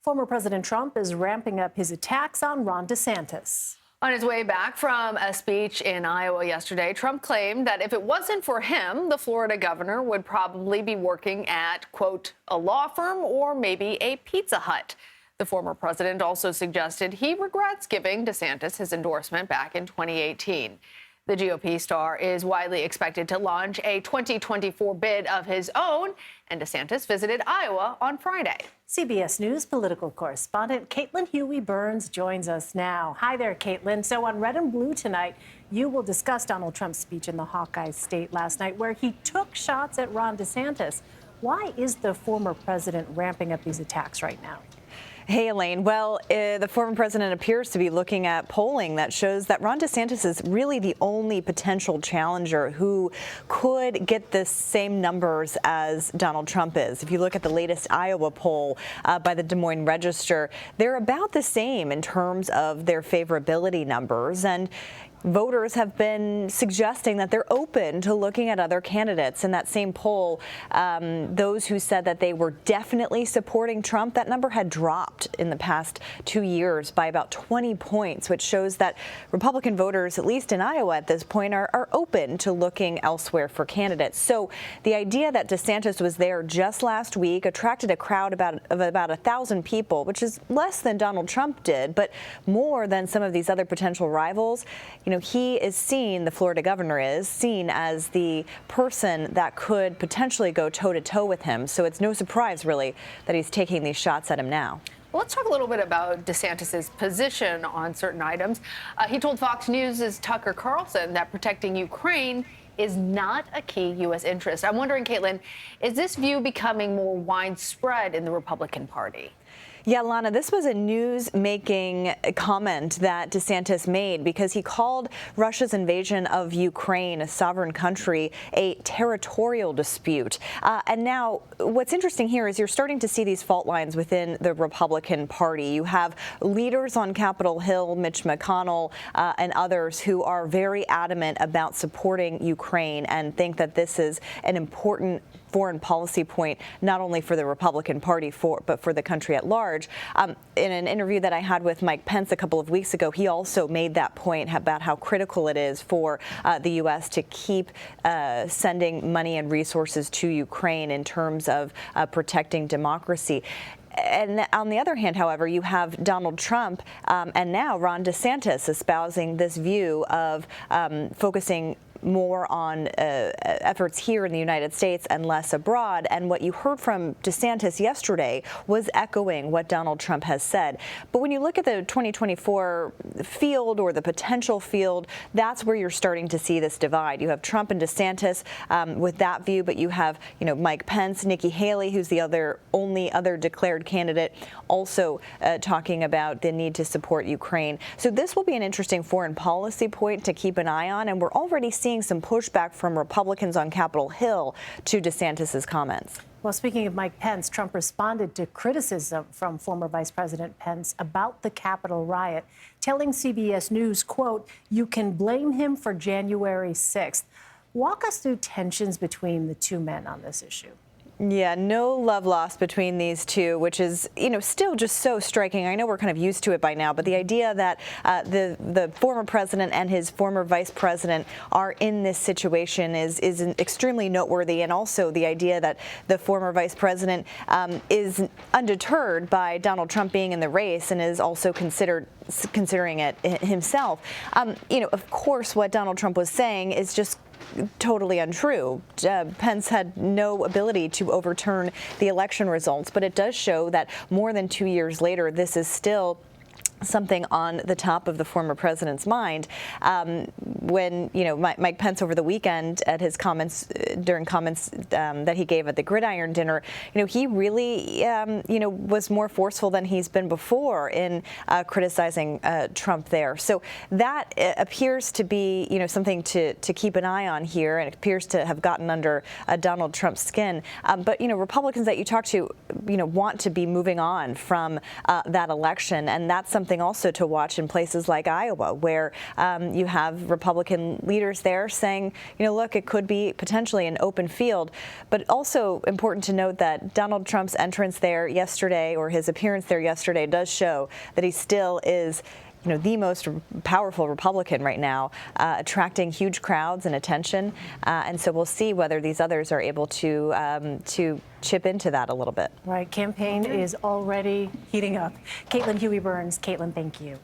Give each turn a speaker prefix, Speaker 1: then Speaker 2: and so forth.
Speaker 1: Former President Trump is ramping up his attacks on Ron DeSantis.
Speaker 2: On his way back from a speech in Iowa yesterday, Trump claimed that if it wasn't for him, the Florida governor would probably be working at, quote, a law firm or maybe a Pizza Hut. The former president also suggested he regrets giving DeSantis his endorsement back in 2018. The GOP star is widely expected to launch a 2024 bid of his own, and DeSantis visited Iowa on Friday.
Speaker 1: CBS News political correspondent Caitlin Huey-Burns joins us now. Hi there, Caitlin. So on Red and Blue tonight, you will discuss Donald Trump's speech in the Hawkeye state last night, where he took shots at Ron DeSantis. Why is the former president ramping up these attacks right now?
Speaker 3: Hey, Elaine. Well, the former president appears to be looking at polling that shows that Ron DeSantis is really the only potential challenger who could get the same numbers as Donald Trump is. If you look at the latest Iowa poll by the Des Moines Register, they're about the same in terms of their favorability numbers. And voters have been suggesting that they're open to looking at other candidates. In that same poll, those who said that they were definitely supporting Trump, that number had dropped in the past 2 years by about 20 points, which shows that Republican voters, at least in Iowa at this point, are open to looking elsewhere for candidates. So the idea that DeSantis was there just last week attracted a crowd of about 1,000 people, which is less than Donald Trump did, but more than some of these other potential rivals. He is seen, the Florida governor is seen as the person that could potentially go toe-to-toe with him. So it's no surprise, really, that he's taking these shots at him now.
Speaker 2: Well, let's talk a little bit about DeSantis' position on certain items. He told Fox News' Tucker Carlson that protecting Ukraine is not a key U.S. interest. I'm wondering, Caitlin, is this view becoming more widespread in the Republican Party?
Speaker 3: Yeah, Lana, this was a news-making comment that DeSantis made because he called Russia's invasion of Ukraine, a sovereign country, a territorial dispute. And now what's interesting here is you're starting to see these fault lines within the Republican Party. You have leaders on Capitol Hill, Mitch McConnell, and others who are very adamant about supporting Ukraine and think that this is an important foreign policy point, not only for the Republican Party, but for the country at large. In an interview that I had with Mike Pence a couple of weeks ago, he also made that point about how critical it is for the U.S. to keep sending money and resources to Ukraine in terms of protecting democracy. And on the other hand, however, you have Donald Trump and now Ron DeSantis espousing this view of focusing more on efforts here in the United States and less abroad. And what you heard from DeSantis yesterday was echoing what Donald Trump has said. But when you look at the 2024 field or the potential field, that's where you're starting to see this divide. You have Trump and DeSantis with that view, but you have, Mike Pence, Nikki Haley, who's the only other declared candidate, also talking about the need to support Ukraine. So this will be an interesting foreign policy point to keep an eye on, and we're already seeing some pushback from Republicans on Capitol Hill to DeSantis' comments.
Speaker 1: Well, speaking of Mike Pence, Trump responded to criticism from former Vice President Pence about the Capitol riot, telling CBS News, quote, "You can blame him for January 6th. Walk us through tensions between the two men on this issue.
Speaker 3: Yeah, no love lost between these two, which is, still just so striking. I know we're kind of used to it by now, but the idea that the former president and his former vice president are in this situation is extremely noteworthy. And also the idea that the former vice president is undeterred by Donald Trump being in the race and is also considering it himself. Of course, what Donald Trump was saying is just totally untrue. Pence had no ability to overturn the election results, but it does show that more than 2 years later, this is still something on the top of the former president's mind. When Mike Pence over the weekend at his comments that he gave at the Gridiron dinner, he really was more forceful than he's been before in criticizing Trump there. So that appears to be something to keep an eye on here, and it appears to have gotten under Donald Trump's skin. But Republicans that you talk to want to be moving on from that election, and that's something something also to watch in places like Iowa, where you have Republican leaders there saying, look, it could be potentially an open field. But also important to note that Donald Trump's entrance there yesterday, or his appearance there yesterday, does show that he still is the most powerful Republican right now, attracting huge crowds and attention. And so we'll see whether these others are able to chip into that a little bit.
Speaker 1: Right. Campaign is already heating up. Caitlin Huey-Burns. Caitlin, thank you.